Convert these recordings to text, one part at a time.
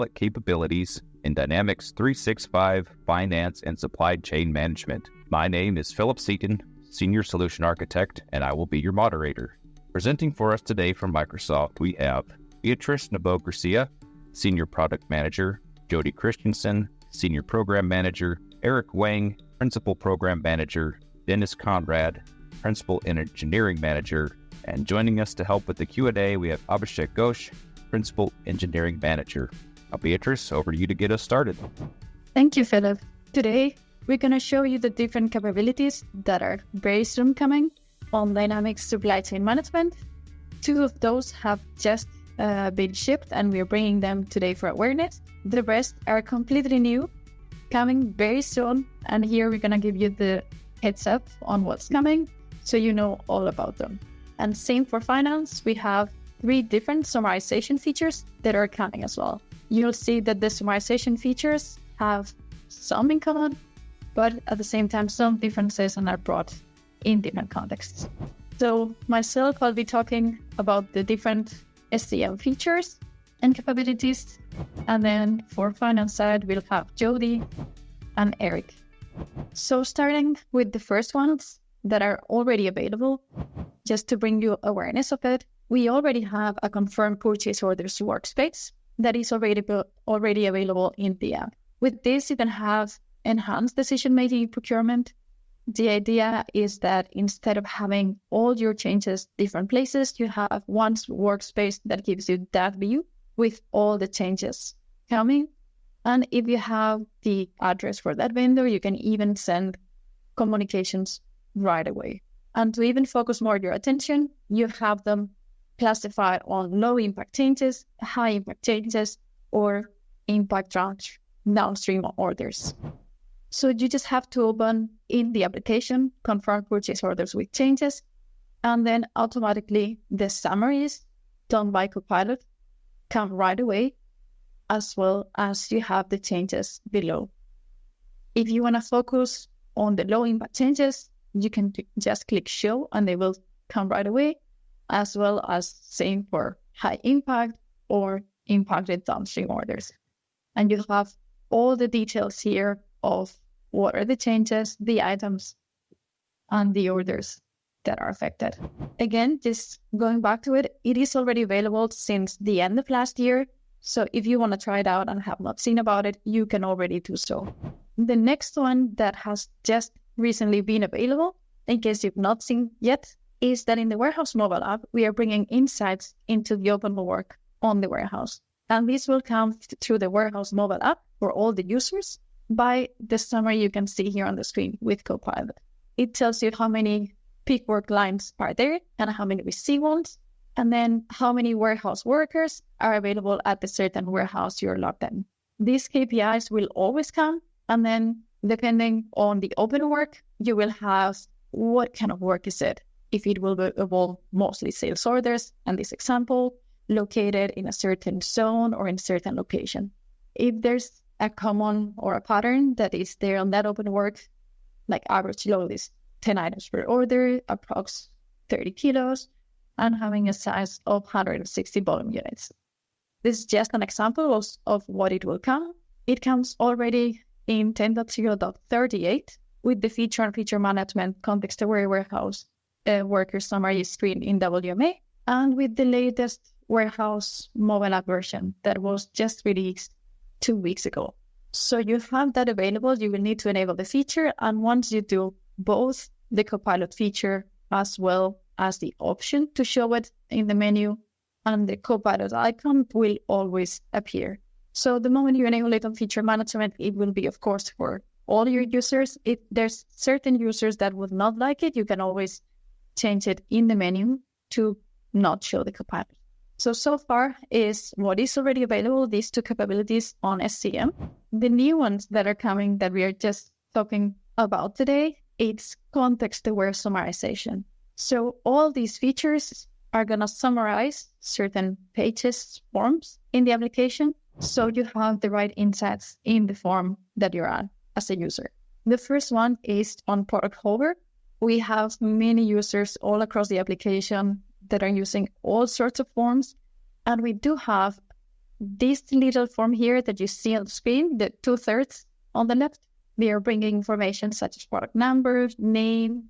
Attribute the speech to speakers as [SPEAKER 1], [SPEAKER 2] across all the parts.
[SPEAKER 1] Copilot capabilities in Dynamics 365 Finance and Supply Chain Management. My name is Philip Seaton, Senior Solution Architect, and I will be your moderator. Presenting for us today from Microsoft, we have Beatrice Nabeau-Garcia, Senior Product Manager, Jody Christensen, Senior Program Manager, Eric Wang, Principal Program Manager, Dennis Conrad, Principal Engineering Manager, and joining us to help with the Q&A, we have Abhishek Ghosh, Principal Engineering Manager. Now, Beatrice, over to you to get us started.
[SPEAKER 2] Thank you, Philip. Today, we're going to show you the different capabilities that are very soon coming on Dynamics Supply Chain Management. 2 of those have just been shipped, and we're bringing them today for awareness. The rest are completely new, coming very soon, and here we're going to give you the heads up on what's coming, so you know all about them. And same for finance, we have 3 different summarization features that are coming as well. You'll see that the summarization features have some in common, but at the same time, some differences and are brought in different contexts. So myself, I'll be talking about the different SCM features and capabilities. And then for finance side, we'll have Jody and Eric. So starting with the first ones that are already available, just to bring you awareness of it, we already have a confirmed purchase orders workspace that is already available in the app. With this, you can have enhanced decision-making procurement. The idea is that instead of having all your changes different places, you have one workspace that gives you that view with all the changes coming. And if you have the address for that vendor, you can even send communications right away. And to even focus more your attention, you have them classified on low impact changes, high impact changes, or impact downstream orders. So you just have to open in the application, confirm purchase orders with changes, and then automatically the summaries done by Copilot come right away, as well as you have the changes below. If you want to focus on the low impact changes, you can just click show and they will come right away, as well as same for high impact or impacted downstream orders. And you have all the details here of what are the changes, the items, and the orders that are affected. Again, just going back to it, it is already available since the end of last year. So if you want to try it out and have not seen about it, you can already do so. The next one that has just recently been available, in case you've not seen yet, is that in the Warehouse mobile app, we are bringing insights into the open work on the warehouse. And this will come through the Warehouse mobile app for all the users by the summary you can see here on the screen with Copilot. It tells you how many peak work lines are there and how many receive ones, and then how many warehouse workers are available at the certain warehouse you're logged in. These KPIs will always come, and then depending on the open work, you will have what kind of work is it. If it will involve mostly sales orders, and this example, located in a certain zone or in a certain location. If there's a common or a pattern that is there on that open work, like average load is 10 items per order, approx 30 kilos, and having a size of 160 volume units. This is just an example of what it will come. It comes already in 10.0.38 with the feature and feature management context-aware warehouse worker summary screen in WMA, and with the latest Warehouse mobile app version that was just released 2 weeks ago. So you have that available. You will need to enable the feature, and once you do, both the Copilot feature as well as the option to show it in the menu and the Copilot icon will always appear. So the moment you enable it on feature management, it will be, of course, for all your users. If there's certain users that would not like it, you can always change it in the menu to not show the Copilot. So far is what is already available, these 2 capabilities on SCM. The new ones that are coming that we are just talking about today, it's context-aware summarization. So all these features are going to summarize certain pages, forms in the application, so you have the right insights in the form that you're on as a user. The first one is on product holder. We have many users all across the application that are using all sorts of forms, and we do have this little form here that you see on the screen, the 2/3 on the left, we are bringing information such as product number, name,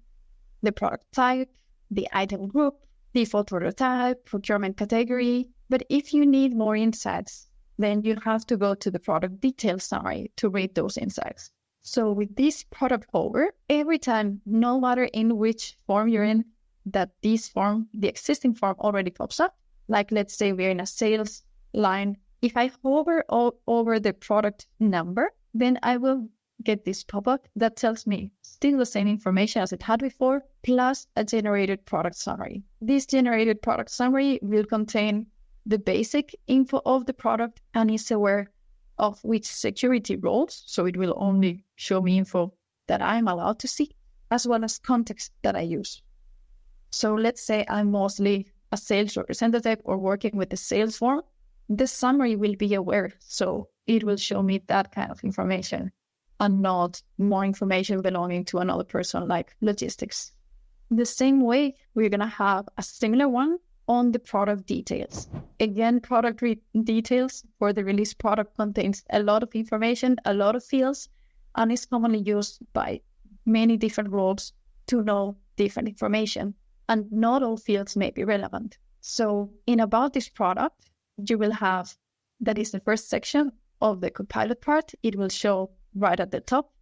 [SPEAKER 2] the product type, the item group, default order type, procurement category. But if you need more insights, then you have to go to the product details summary to read those insights. So with this product over, every time, no matter in which form you're in, that this form, the existing form already pops up. Like let's say we're in a sales line. If I hover over the product number, then I will get this pop-up that tells me still the same information as it had before, plus a generated product summary. This generated product summary will contain the basic info of the product and is aware of which security roles, so it will only show me info that I'm allowed to see, as well as context that I use. So let's say I'm mostly a sales representative or working with the sales form, the summary will be aware, so it will show me that kind of information and not more information belonging to another person like logistics. The same way, we're going to have a similar one on the product details. Again, product details for the release product contains a lot of information, a lot of fields, and is commonly used by many different roles to know different information, and not all fields may be relevant. So in about this product, you will have, that is the first section of the Copilot part. It will show right at the top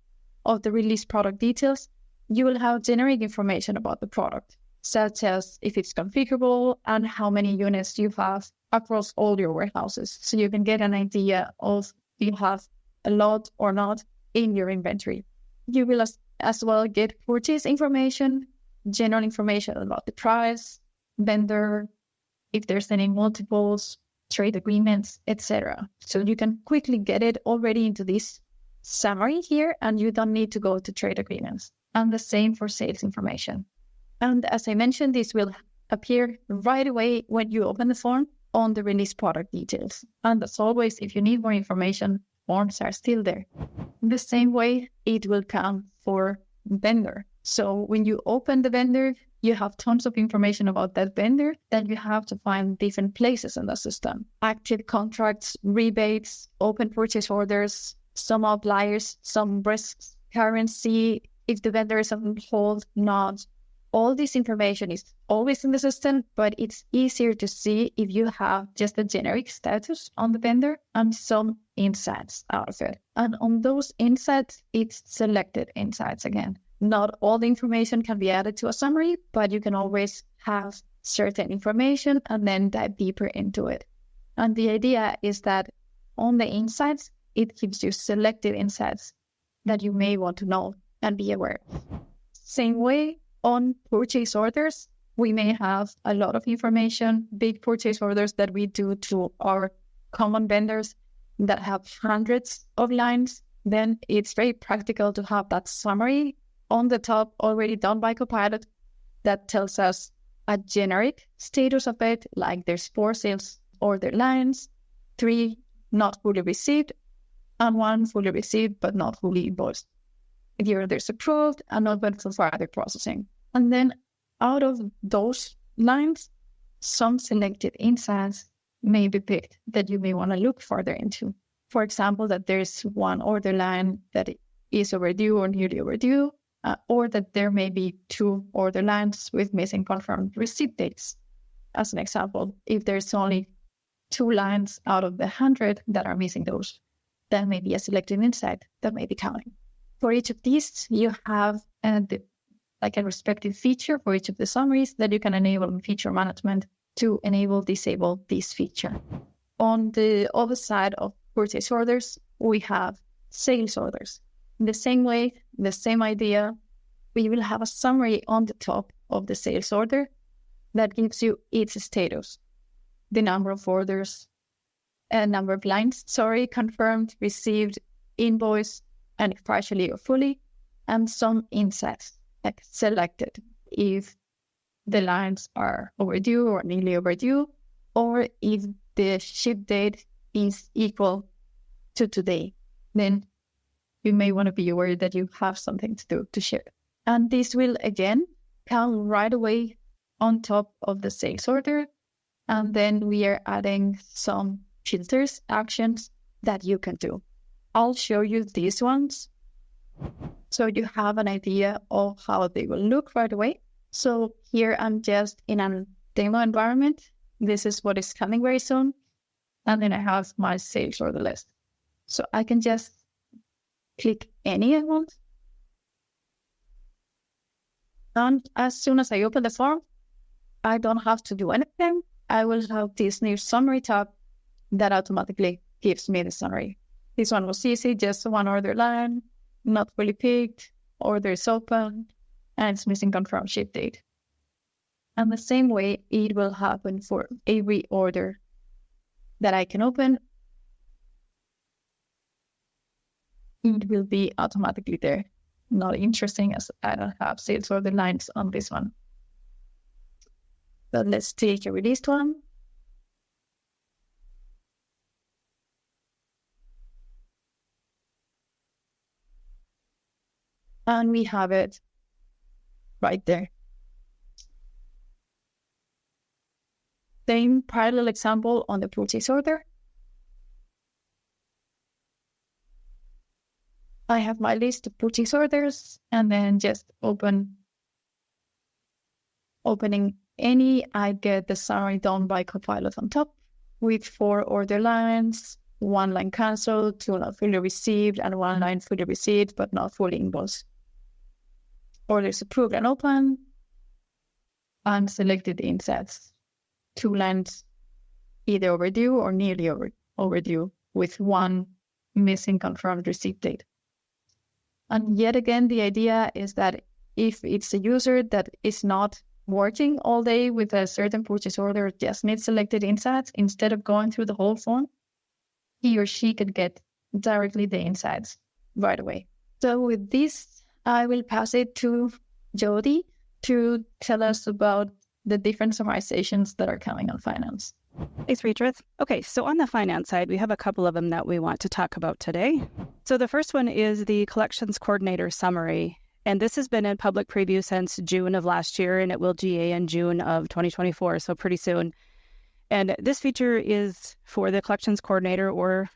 [SPEAKER 2] of the release product details, you will have generic information about the product, such as if it's configurable and how many units you have across all your warehouses. So you can get an idea of if you have a lot or not in your inventory. You will as well get purchase information, general information about the price, vendor, if there's any multiples, trade agreements, etc. So you can quickly get it already into this summary here, and you don't need to go to trade agreements. And the same for sales information. And as I mentioned, this will appear right away when you open the form on the release product details. And as always, if you need more information, forms are still there. In the same way, it will come for vendor. So when you open the vendor, you have tons of information about that vendor that you have to find different places in the system. Active contracts, rebates, open purchase orders, some outliers, some risks, currency, if the vendor is on hold, not. All this information is always in the system, but it's easier to see if you have just a generic status on the vendor and some insights out of it. And on those insights, it's selected insights again. Not all the information can be added to a summary, but you can always have certain information and then dive deeper into it. And the idea is that on the insights, it gives you selected insights that you may want to know and be aware. Same way on purchase orders, we may have a lot of information, big purchase orders that we do to our common vendors that have hundreds of lines. Then it's very practical to have that summary on the top already done by Copilot that tells us a generic status of it, like there's 4 sales order lines, 3 not fully received, and 1 fully received but not fully invoiced. The order is approved and open for further processing. And then out of those lines, some selected insights may be picked that you may want to look further into. For example, that there's 1 order line that is overdue or nearly overdue, or that there may be 2 order lines with missing confirmed receipt dates. As an example, if there's only 2 lines out of the 100 that are missing those, that may be a selected insight that may be counting. For each of these, you have a respective feature for each of the summaries that you can enable in feature management to disable this feature. On the other side of purchase orders, we have sales orders. In the same way, the same idea, we will have a summary on the top of the sales order that gives you its status, the number of orders, number of lines, confirmed, received, invoice, and if partially or fully, and some insights, like selected, if the lines are overdue or nearly overdue, or if the ship date is equal to today, then you may want to be aware that you have something to do to ship. And this will, again, come right away on top of the sales order. And then we are adding some filters, actions that you can do. I'll show you these ones so you have an idea of how they will look right away. So here I'm just in a demo environment. This is what is coming very soon. And then I have my sales order list. So I can just click any I want. And as soon as I open the form, I don't have to do anything. I will have this new summary tab that automatically gives me the summary. This one was easy, just one order line, not fully picked, order is open, and it's missing confirmed ship date. And the same way it will happen for every order that I can open. It will be automatically there. Not interesting as I don't have sales order lines on this one. But let's take a released one. And we have it right there. Same parallel example on the purchase order. I have my list of purchase orders and then just opening any, I get the summary done by Copilot on top with 4 order lines, 1 line canceled, 2 not fully received, and 1 line fully received but not fully invoiced. Orders approved and open, and selected insets. 2 lines either overdue or nearly overdue with 1 missing confirmed receipt date. And yet again, the idea is that if it's a user that is not working all day with a certain purchase order, just needs selected insights, instead of going through the whole form, he or she could get directly the insights right away. So with this, I will pass it to Jody to tell us about the different summarizations that are coming on finance.
[SPEAKER 3] Thanks, Beatrice. Okay, so on the finance side, we have a couple of them that we want to talk about today. So the first one is the Collections Coordinator Summary. And this has been in public preview since June of last year, and it will GA in June of 2024, so pretty soon. And this feature is for the Collections Coordinator, or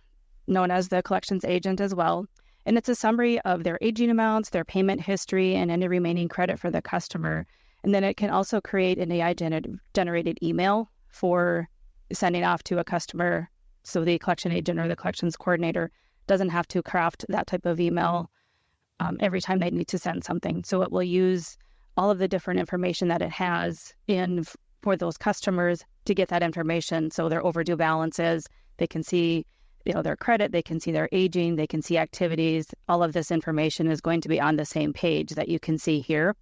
[SPEAKER 3] known as the Collections Agent as well. And it's a summary of their aging amounts, their payment history, and any remaining credit for the customer. And then it can also create an AI-generated email for sending off to a customer. So the collection agent or the collections coordinator doesn't have to craft that type of email every time they need to send something. So it will use all of the different information that it has for those customers to get that information. So their overdue balances, they can see their credit, they can see their aging, they can see activities. All of this information is going to be on the same page that you can see here.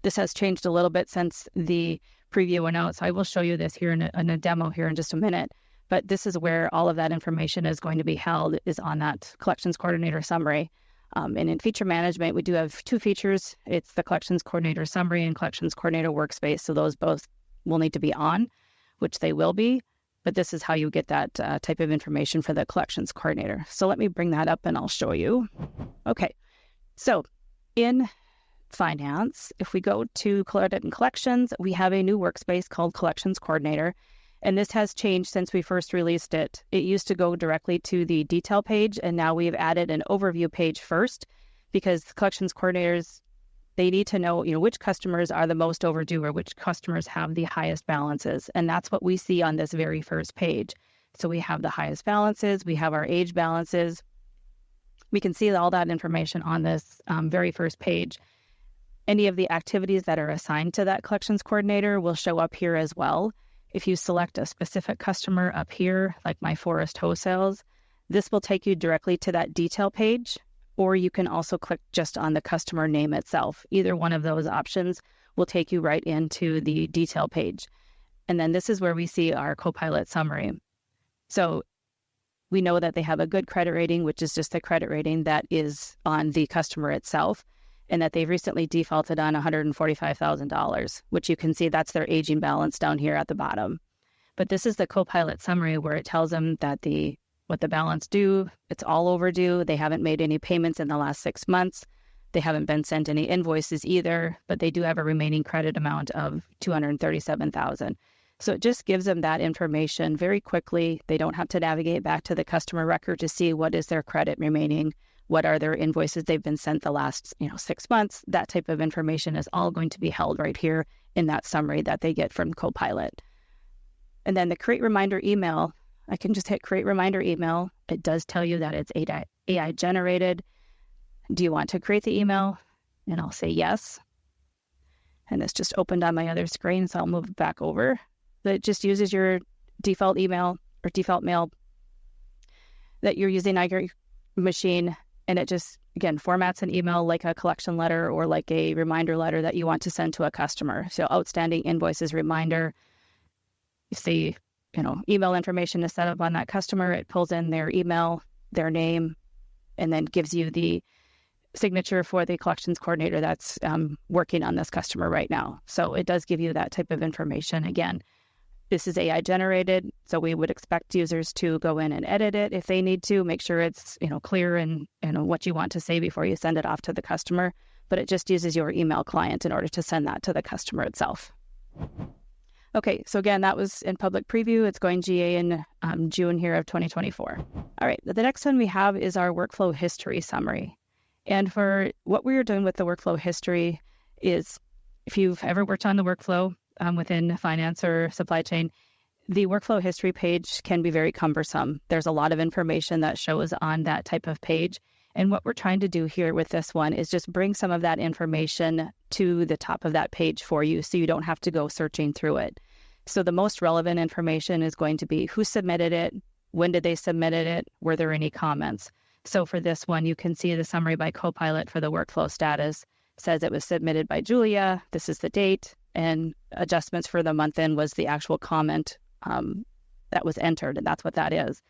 [SPEAKER 3] This has changed a little bit since the preview went out, so I will show you this here in a demo here in just a minute. But this is where all of that information is going to be held, is on that Collections Coordinator Summary. And in feature management, we do have 2 features. It's the Collections Coordinator Summary and Collections Coordinator Workspace. So those both will need to be on, which they will be. But this is how you get that type of information for the Collections Coordinator. So let me bring that up and I'll show you. Okay, so in finance, if we go to Credit and Collections, we have a new workspace called Collections Coordinator. And this has changed since we first released it. It used to go directly to the detail page, and now we've added an overview page first, because collections coordinators, they need to know, which customers are the most overdue or which customers have the highest balances. And that's what we see on this very first page. So we have the highest balances, we have our age balances. We can see all that information on this very first page. Any of the activities that are assigned to that collections coordinator will show up here as well. If you select a specific customer up here, like my Forest Wholesales, this will take you directly to that detail page, or you can also click just on the customer name itself. Either one of those options will take you right into the detail page. And then this is where we see our Copilot summary. So we know that they have a good credit rating, which is just the credit rating that is on the customer itself, and that they've recently defaulted on $145,000, which you can see that's their aging balance down here at the bottom. But this is the Copilot summary where it tells them that what the balance due, it's all overdue. They haven't made any payments in the last 6 months. They haven't been sent any invoices either, but they do have a remaining credit amount of $237,000. So it just gives them that information very quickly. They don't have to navigate back to the customer record to see what is their credit remaining, what are their invoices they've been sent the last 6 months. That type of information is all going to be held right here in that summary that they get from Copilot. And then the create reminder email, I can just hit create reminder email. It does tell you that it's AI generated. Do you want to create the email? And I'll say yes. And this just opened on my other screen, so I'll move it back over. But it just uses your default email or default mail that you're using on your machine. And it just, again, formats an email like a collection letter or like a reminder letter that you want to send to a customer. So outstanding invoices reminder. You see, email information is set up on that customer. It pulls in their email, their name, and then gives you the signature for the collections coordinator that's working on this customer right now. So it does give you that type of information. Again, this is AI generated, so we would expect users to go in and edit it if they need to, make sure it's clear and what you want to say before you send it off to the customer. But it just uses your email client in order to send that to the customer itself. Okay, so again, that was in public preview. It's going GA in June here of 2024. All right, the next one we have is our workflow history summary. And for what we are doing with the workflow history is, if you've ever worked on the workflow within finance or supply chain, the workflow history page can be very cumbersome. There's a lot of information that shows on that type of page. And what we're trying to do here with this one is just bring some of that information to the top of that page for you so you don't have to go searching through it. So the most relevant information is going to be who submitted it, when did they submit it, were there any comments? So for this one, you can see the summary by Copilot for the workflow status. It says it was submitted by Julia, this is the date, and adjustments for the month in was the actual comment that was entered, and that's what that is.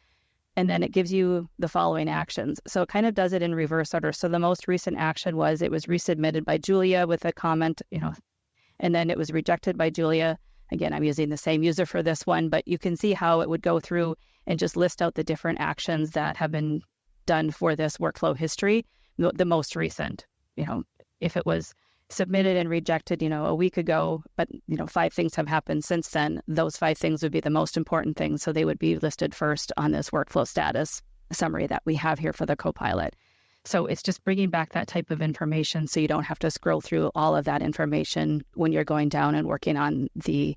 [SPEAKER 3] And then it gives you the following actions. So it kind of does it in reverse order. So the most recent action was it was resubmitted by Julia with a comment, and then it was rejected by Julia. Again, I'm using the same user for this one, but you can see how it would go through and just list out the different actions that have been done for this workflow history, the most recent. If it was submitted and rejected, a week ago, but 5 things have happened since then, those 5 things would be the most important things. So they would be listed first on this workflow status summary that we have here for the Copilot. So it's just bringing back that type of information so you don't have to scroll through all of that information when you're going down and working on the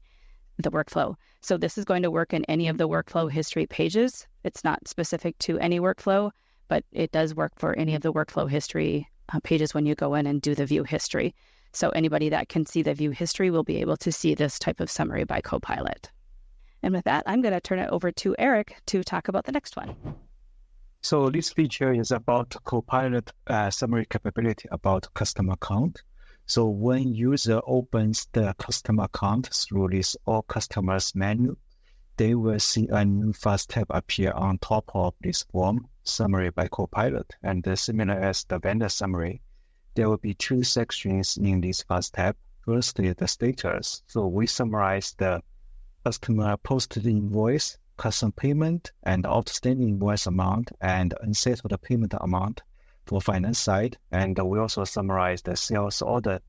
[SPEAKER 3] workflow. So this is going to work in any of the workflow history pages. It's not specific to any workflow, but it does work for any of the workflow history pages when you go in and do the view history. So anybody that can see the view history will be able to see this type of summary by Copilot. And with that, I'm going to turn it over to Eric to talk about the next one.
[SPEAKER 4] So this feature is about Copilot summary capability about customer account. So when user opens the customer account through this all customers menu, they will see a new fast tab appear on top of this form summary by Copilot. And similar as the vendor summary, there will be 2 sections in this fast tab. Firstly, the status. So we summarize the customer posted invoice, custom payment, and outstanding invoice amount, and unsettled payment amount for finance side. And we also summarize the sales order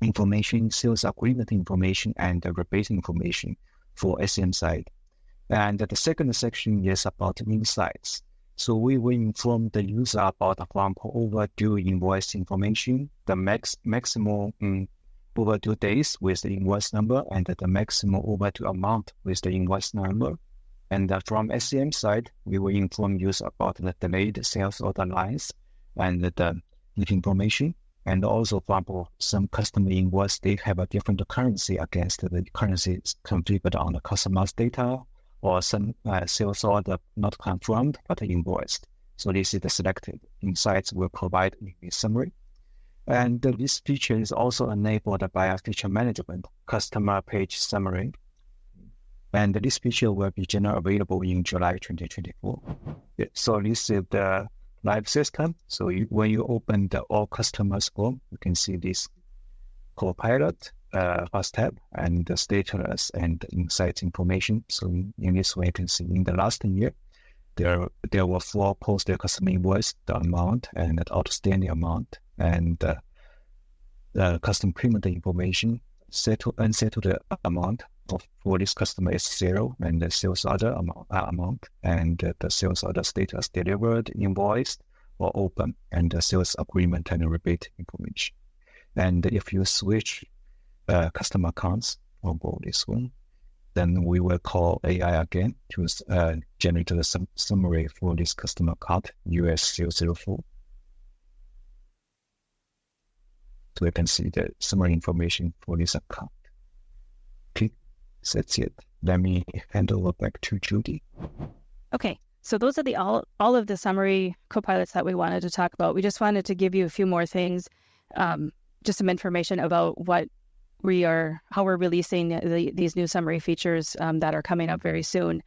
[SPEAKER 4] information, sales agreement information, and the rebate information for SCM side. And the second section is about insights. So we will inform the user about, for example, overdue invoice information, the maximum overdue days with the invoice number, and the maximum overdue amount with the invoice number. And from SCM side, we will inform user about the delayed sales order lines and the information. And also, for example, some customer invoice, they have a different currency against the currencies configured on the customer's data, or some sales order not confirmed but invoiced. So this is the selected insights we'll provide in this summary. And this feature is also enabled by a feature management customer page summary. And this feature will be generally available in July 2024. So this is the live system. So when you open the all customers form, you can see this Copilot fast tab and the status and insights information. So in this way, you can see in the last year, there were 4 posted customer invoice, the amount and the outstanding amount, and the custom payment information, unsettled amount, for this customer is 0, and the sales order amount, and the sales order status delivered, invoiced, or open, and the sales agreement and rebate information. And if you switch customer accounts for this one, then we will call AI again to generate the summary for this customer account, US004. So you can see the summary information for this account. Okay, so that's it. Let me hand over back to Judy.
[SPEAKER 3] Okay, so those are all of the summary copilots that we wanted to talk about. We just wanted to give you a few more things, just some information about how we're releasing these new summary features that are coming up very soon.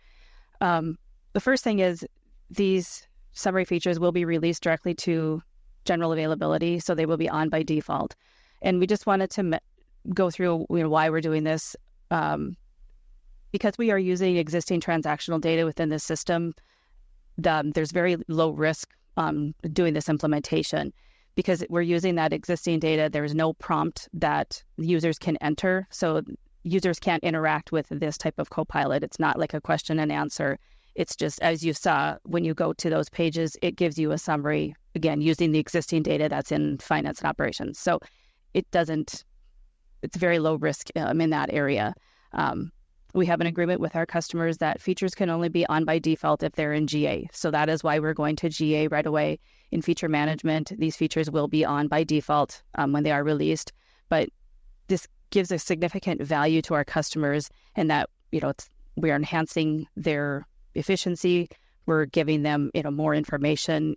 [SPEAKER 3] The first thing is these summary features will be released directly to general availability, so they will be on by default. And we just wanted to go through why we're doing this. Because we are using existing transactional data within the system, there's very low risk doing this implementation. Because we're using that existing data, there's no prompt that users can enter. So users can't interact with this type of Copilot. It's not like a question and answer. It's just, as you saw, when you go to those pages, it gives you a summary, again, using the existing data that's in finance and operations. So it's very low risk in that area. We have an agreement with our customers that features can only be on by default if they're in GA. So that is why we're going to GA right away. In feature management, these features will be on by default when they are released. But this gives a significant value to our customers in that, we are enhancing their efficiency. We're giving them, more information,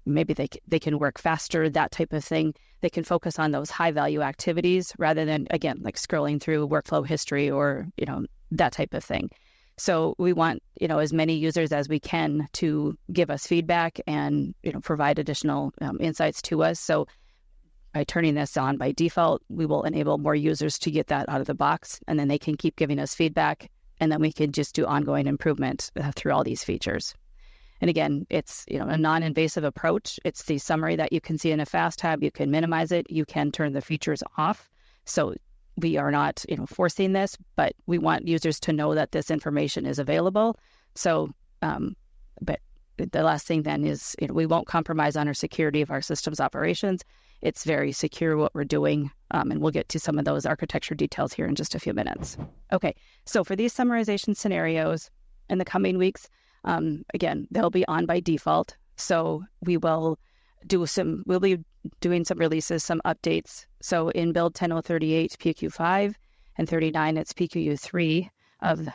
[SPEAKER 3] maybe they can work faster, that type of thing. They can focus on those high value activities rather than, again, like scrolling through workflow history or, that type of thing. So we want, as many users as we can to give us feedback and, provide additional insights to us. So by turning this on by default, we will enable more users to get that out of the box, and then they can keep giving us feedback, and then we can just do ongoing improvement through all these features. And again, it's, a non-invasive approach. It's the summary that you can see in a fast tab. You can minimize it. You can turn the features off. So we are not, forcing this, but we want users to know that this information is available. So, but the last thing then is, we won't compromise on our security of our systems operations. It's very secure what we're doing, and we'll get to some of those architecture details here in just a few minutes. Okay, so for these summarization scenarios in the coming weeks, again, they'll be on by default. So we'll be doing some releases, some updates. So in build 10.038 PQ5 and 39, it's PQU3 of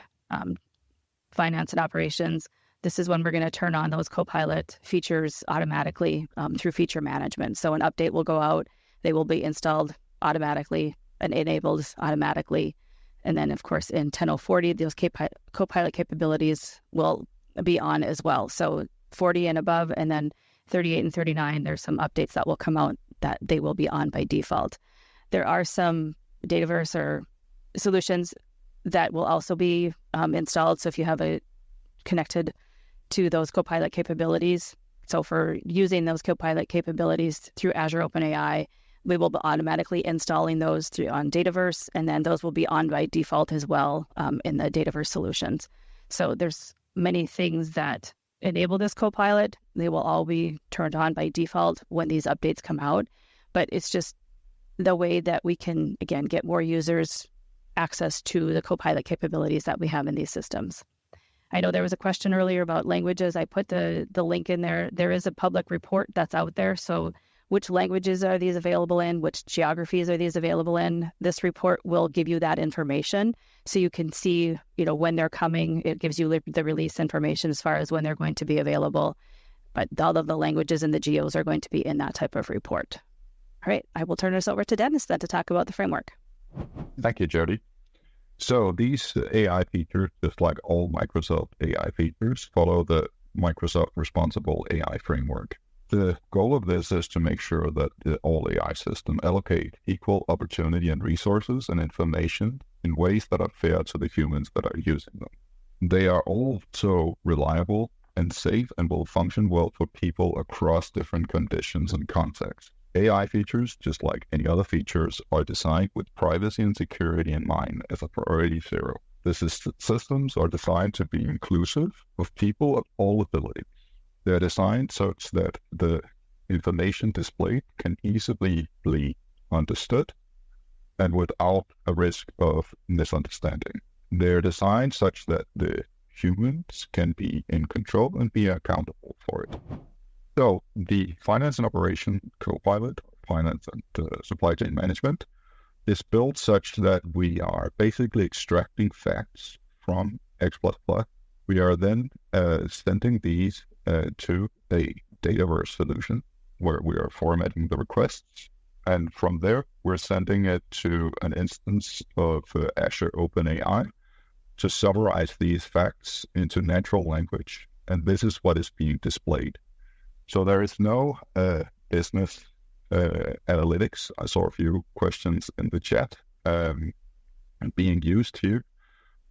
[SPEAKER 3] finance and operations. This is when we're going to turn on those Copilot features automatically through feature management. So an update will go out. They will be installed automatically and enabled automatically. And then, of course, in 10.040, those Copilot capabilities will be on as well. So 40 and above, and then 38 and 39, there's some updates that will come out that they will be on by default. There are some Dataverse or solutions that will also be installed. So if you have a connected to those Copilot capabilities, so for using those Copilot capabilities through Azure OpenAI, we will be automatically installing those on Dataverse, and then those will be on by default as well in the Dataverse solutions. So there's many things that enable this Copilot. They will all be turned on by default when these updates come out. But it's just the way that we can, again, get more users access to the Copilot capabilities that we have in these systems. I know there was a question earlier about languages. I put the link in there. There is a public report that's out there. So which languages are these available in? Which geographies are these available in? This report will give you that information so you can see, when they're coming. It gives you the release information as far as when they're going to be available. But all of the languages and the geos are going to be in that type of report. All right, I will turn this over to Dennis then to talk about the framework.
[SPEAKER 5] Thank you, Jody. So these AI features, just like all Microsoft AI features, follow the Microsoft Responsible AI framework. The goal of this is to make sure that all AI systems allocate equal opportunity and resources and information in ways that are fair to the humans that are using them. They are also reliable and safe and will function well for people across different conditions and contexts. AI features, just like any other features, are designed with privacy and security in mind as a priority zero. Systems are designed to be inclusive of people of all abilities. They're designed such that the information displayed can easily be understood and without a risk of misunderstanding. They're designed such that the humans can be in control and be accountable for it. So the finance and operation Copilot, finance and supply chain management, is built such that we are basically extracting facts from X++. We are then sending these to a Dataverse solution where we are formatting the requests. And from there, we're sending it to an instance of Azure OpenAI to summarize these facts into natural language. And this is what is being displayed. So there is no business analytics. I saw a few questions in the chat being used here.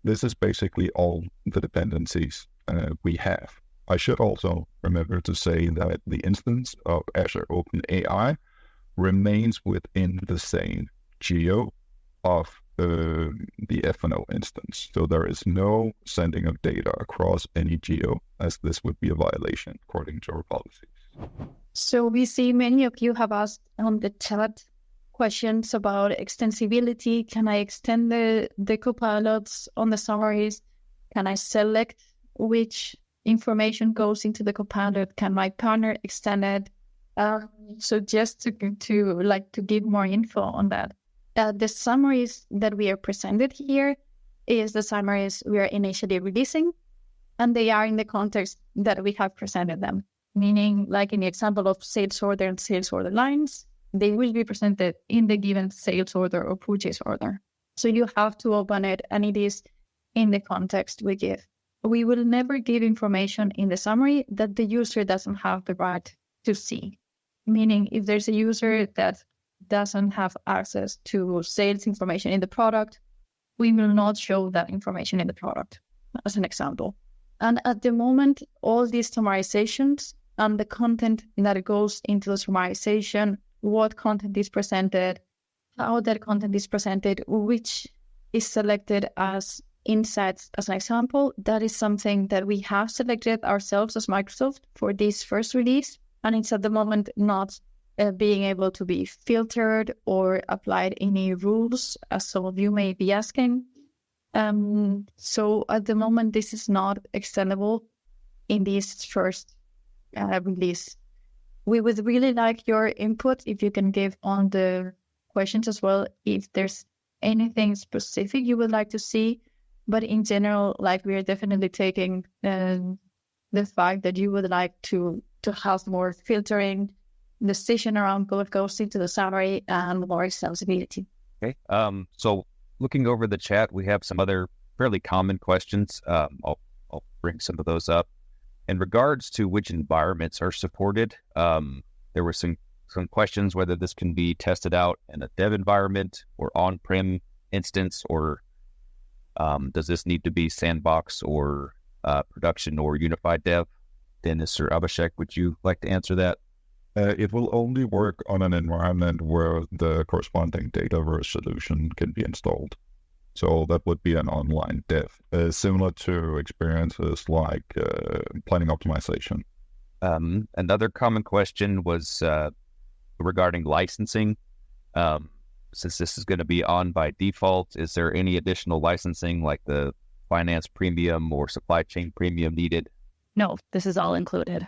[SPEAKER 5] This is basically all the dependencies we have. I should also remember to say that the instance of Azure OpenAI remains within the same geo of the F&O instance. So there is no sending of data across any geo, as this would be a violation according to our policies.
[SPEAKER 2] So we see many of you have asked on the chat questions about extensibility. Can I extend the copilots on the summaries? Can I select which information goes into the copilot? Can my partner extend it? So just to give more info on that. The summaries that we are presented here is the summaries we are initially releasing, and they are in the context that we have presented them. Meaning, like in the example of sales order and sales order lines, they will be presented in the given sales order or purchase order. So you have to open it, and it is in the context we give. We will never give information in the summary that the user doesn't have the right to see. Meaning, if there's a user that doesn't have access to sales information in the product, we will not show that information in the product, as an example. And at the moment, all these summarizations and the content that goes into the summarization, what content is presented, how that content is presented, which is selected as insights, as an example, that is something that we have selected ourselves as Microsoft for this first release. And it's at the moment not being able to be filtered or applied any rules, as some of you may be asking. So at the moment, this is not extendable in this first release. We would really like your input, if you can give on the questions as well, if there's anything specific you would like to see. But in general, we are definitely taking the fact that you would like to have more filtering, decision around what goes into the summary, and more extensibility.
[SPEAKER 1] Okay. So looking over the chat, we have some other fairly common questions. I'll bring some of those up. In regards to which environments are supported, there were some questions whether this can be tested out in a dev environment or on-prem instance, or does this need to be sandbox or production or unified dev? Dennis or Abhishek, would you like to answer that?
[SPEAKER 5] It will only work on an environment where the corresponding Dataverse solution can be installed. So that would be an online dev, similar to experiences like planning optimization.
[SPEAKER 1] Another common question was regarding licensing. Since this is going to be on by default, is there any additional licensing like the finance premium or supply chain premium needed?
[SPEAKER 3] No, this is all included.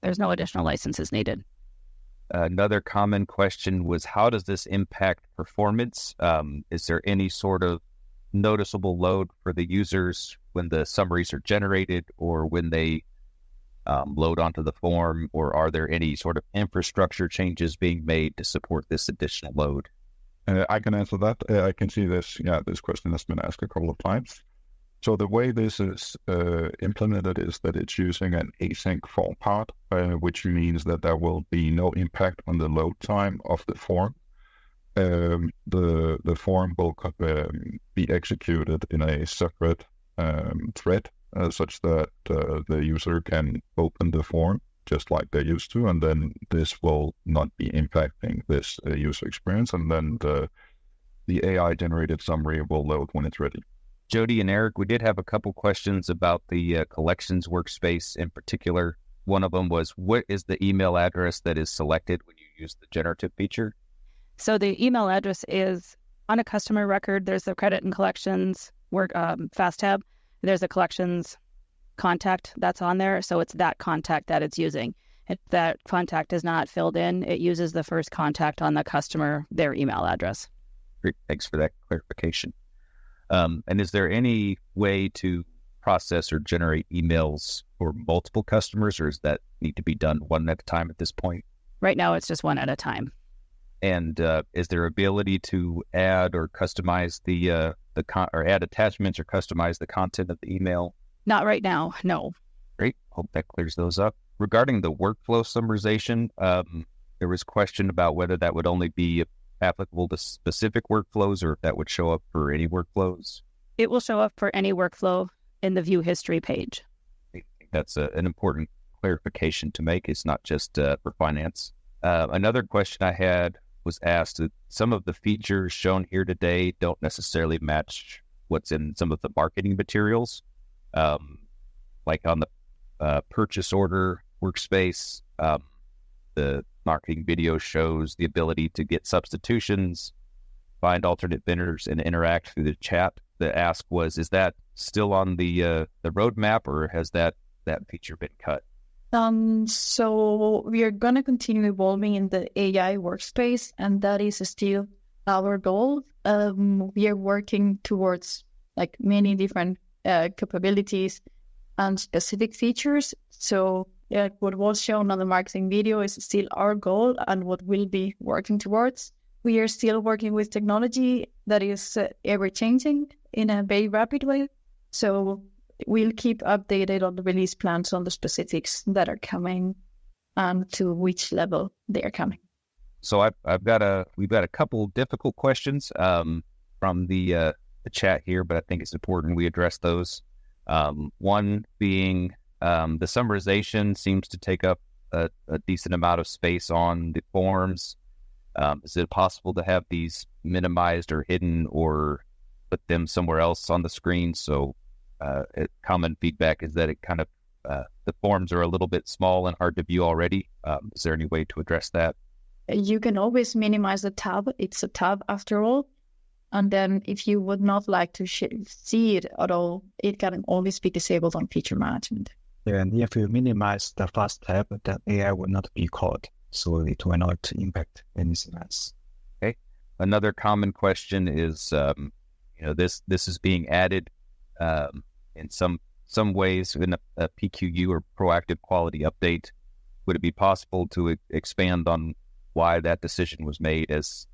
[SPEAKER 3] There's no additional licenses needed.
[SPEAKER 1] Another common question was, how does this impact performance? Is there any sort of noticeable load for the users when the summaries are generated or when they load onto the form, or are there any sort of infrastructure changes being made to support this additional load?
[SPEAKER 5] I can answer that. I can see this. Yeah, this question has been asked a couple of times. So the way this is implemented is that it's using an async form part, which means that there will be no impact on the load time of the form. The form will be executed in a separate thread, such that the user can open the form just like they used to, and then this will not be impacting this user experience, and then the AI-generated summary will load when it's ready.
[SPEAKER 1] Jody and Eric, we did have a couple questions about the collections workspace in particular. One of them was, what is the email address that is selected when you use the generative feature?
[SPEAKER 3] So the email address is on a customer record. There's the credit and collections fast tab. There's a collections contact that's on there. So it's that contact that it's using. If that contact is not filled in, it uses the first contact on the customer, their email address.
[SPEAKER 1] Great. Thanks for that clarification. And is there any way to process or generate emails for multiple customers, or does that need to be done one at a time at this point?
[SPEAKER 3] Right now, it's just one at a time.
[SPEAKER 1] And is there ability to add or customize or add attachments or customize the content of the email?
[SPEAKER 3] Not right now, no.
[SPEAKER 1] Great. Hope that clears those up. Regarding the workflow summarization, there was question about whether that would only be applicable to specific workflows or if that would show up for any workflows.
[SPEAKER 3] It will show up for any workflow in the view history page.
[SPEAKER 1] I think that's an important clarification to make. It's not just for finance. Another question I had was asked that some of the features shown here today don't necessarily match what's in some of the marketing materials. Like on the purchase order workspace, the marketing video shows the ability to get substitutions, find alternate vendors, and interact through the chat. The ask was, is that still on the roadmap, or has that feature been cut?
[SPEAKER 2] So we are going to continue evolving in the AI workspace, and that is still our goal. We are working towards like many different capabilities and specific features. So what was shown on the marketing video is still our goal and what we'll be working towards. We are still working with technology that is ever-changing in a very rapid way. So we'll keep updated on the release plans on the specifics that are coming and to which level they are coming.
[SPEAKER 1] So we've got a couple difficult questions from the chat here, but I think it's important we address those. One being the summarization seems to take up a decent amount of space on the forms. Is it possible to have these minimized or hidden or put them somewhere else on the screen? So common feedback is that it kind of the forms are a little bit small and hard to view already. Is there any way to address that?
[SPEAKER 2] You can always minimize the tab. It's a tab after all. And then if you would not like to see it at all, it can always be disabled on feature management.
[SPEAKER 4] And if you minimize the fast tab, the AI will not be called, so it will not impact anything else.
[SPEAKER 1] Okay. Another common question is, this is being added in some ways in a PQU or proactive quality update. Would it be possible to expand on why that decision was made, as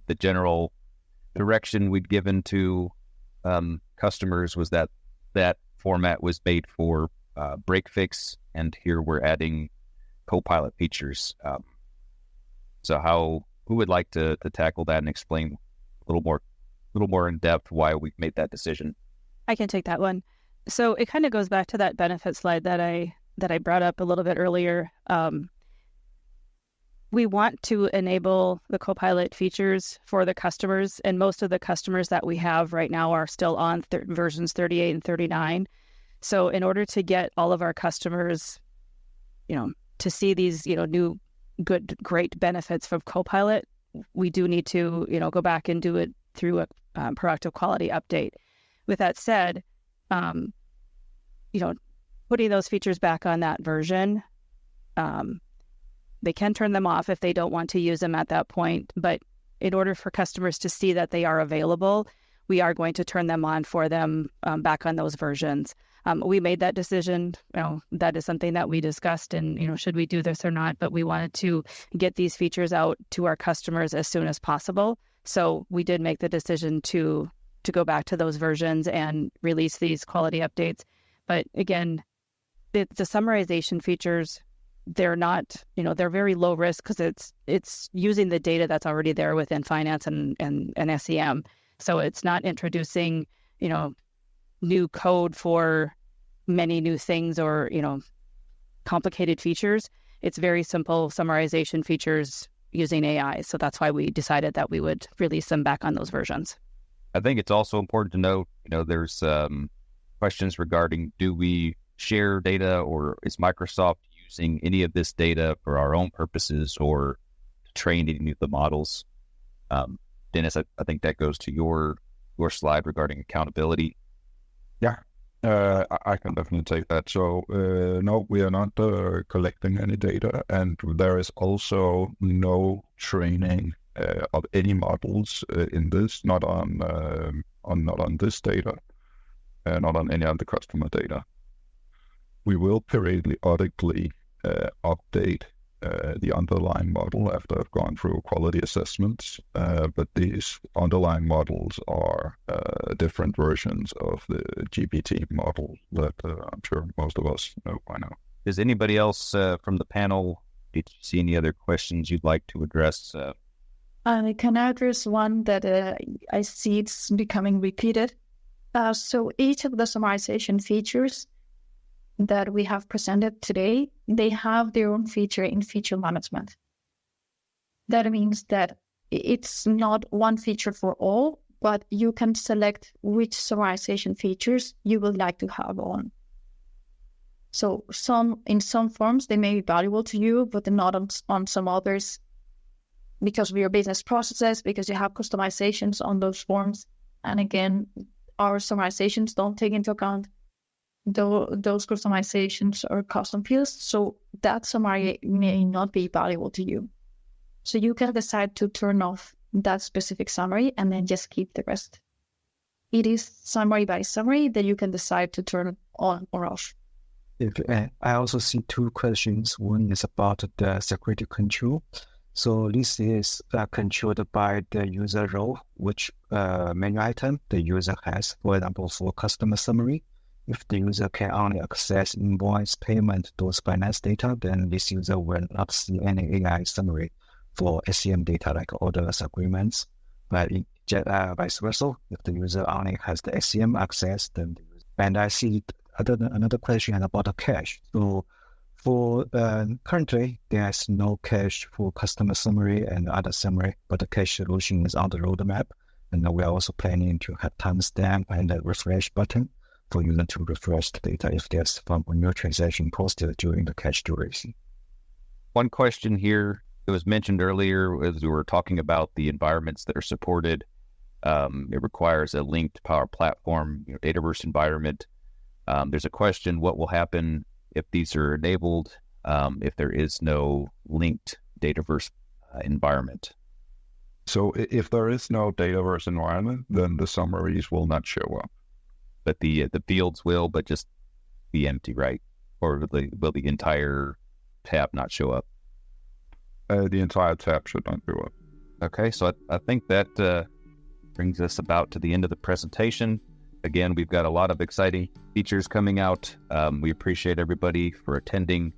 [SPEAKER 1] the general direction we'd given to customers was that format was made for break fix, and here we're adding Copilot features. So who would like to tackle that and explain a little more in depth why we've made that decision?
[SPEAKER 3] I can take that one. So it kind of goes back to that benefit slide that I brought up a little bit earlier. We want to enable the Copilot features for the customers, and most of the customers that we have right now are still on versions 38 and 39. So in order to get all of our customers, to see these, new, good, great benefits from Copilot, we do need to, go back and do it through a proactive quality update. With that said, putting those features back on that version, they can turn them off if they don't want to use them at that point. But in order for customers to see that they are available, we are going to turn them on for them back on those versions. We made that decision. That is something that we discussed, and should we do this or not? But we wanted to get these features out to our customers as soon as possible. So we did make the decision to go back to those versions and release these quality updates. But again, the summarization features, they're not, they're very low risk because it's using the data that's already there within finance and SCM. So it's not introducing, new code for many new things or, complicated features. It's very simple summarization features using AI. So that's why we decided that we would release them back on those versions.
[SPEAKER 1] I think it's also important to note, there's questions regarding, do we share data, or is Microsoft using any of this data for our own purposes or to train any of the models? Dennis, I think that goes to your slide regarding accountability.
[SPEAKER 5] Yeah, I can definitely take that. So no, we are not collecting any data, and there is also no training of any models in this, not on this data, not on any of the customer data. We will periodically update the underlying model after I've gone through quality assessments, but these underlying models are different versions of the GPT model that I'm sure most of us know by now.
[SPEAKER 1] Does anybody else from the panel, did you see any other questions you'd like to address?
[SPEAKER 2] I can address one that I see it's becoming repeated. So each of the summarization features that we have presented today, they have their own feature in feature management. That means that it's not one feature for all, but you can select which summarization features you would like to have on. So in some forms, they may be valuable to you, but not on some others, because of your business processes, because you have customizations on those forms. And again, our summarizations don't take into account those customizations or custom fields, so that summary may not be valuable to you. So you can decide to turn off that specific summary and then just keep the rest. It is summary by summary that you can decide to turn on or off.
[SPEAKER 4] I also see two questions. One is about the security control. So this is controlled by the user role, which menu item the user has. For example, for customer summary, if the user can only access invoice, payment, those finance data, then this user will not see any AI summary for SCM data like orders, agreements. But vice versa, if the user only has the SCM access, then and I see another question about the cache. So for currently, there's no cache for customer summary and other summary, but the cache solution is on the roadmap. And we're also planning to have timestamp and a refresh button for user to refresh the data if there's some new transaction posted during the cache duration.
[SPEAKER 1] One question here that was mentioned earlier as we were talking about the environments that are supported. It requires a linked Power Platform, Dataverse environment. There's a question, what will happen if these are enabled, if there is no linked Dataverse environment?
[SPEAKER 5] So if there is no Dataverse environment, then the summaries will not show up.
[SPEAKER 1] But the fields will, but just be empty, right? Or will the entire tab not show up?
[SPEAKER 5] The entire tab should not show up.
[SPEAKER 1] Okay, so I think that brings us about to the end of the presentation. Again, we've got a lot of exciting features coming out. We appreciate everybody for attending.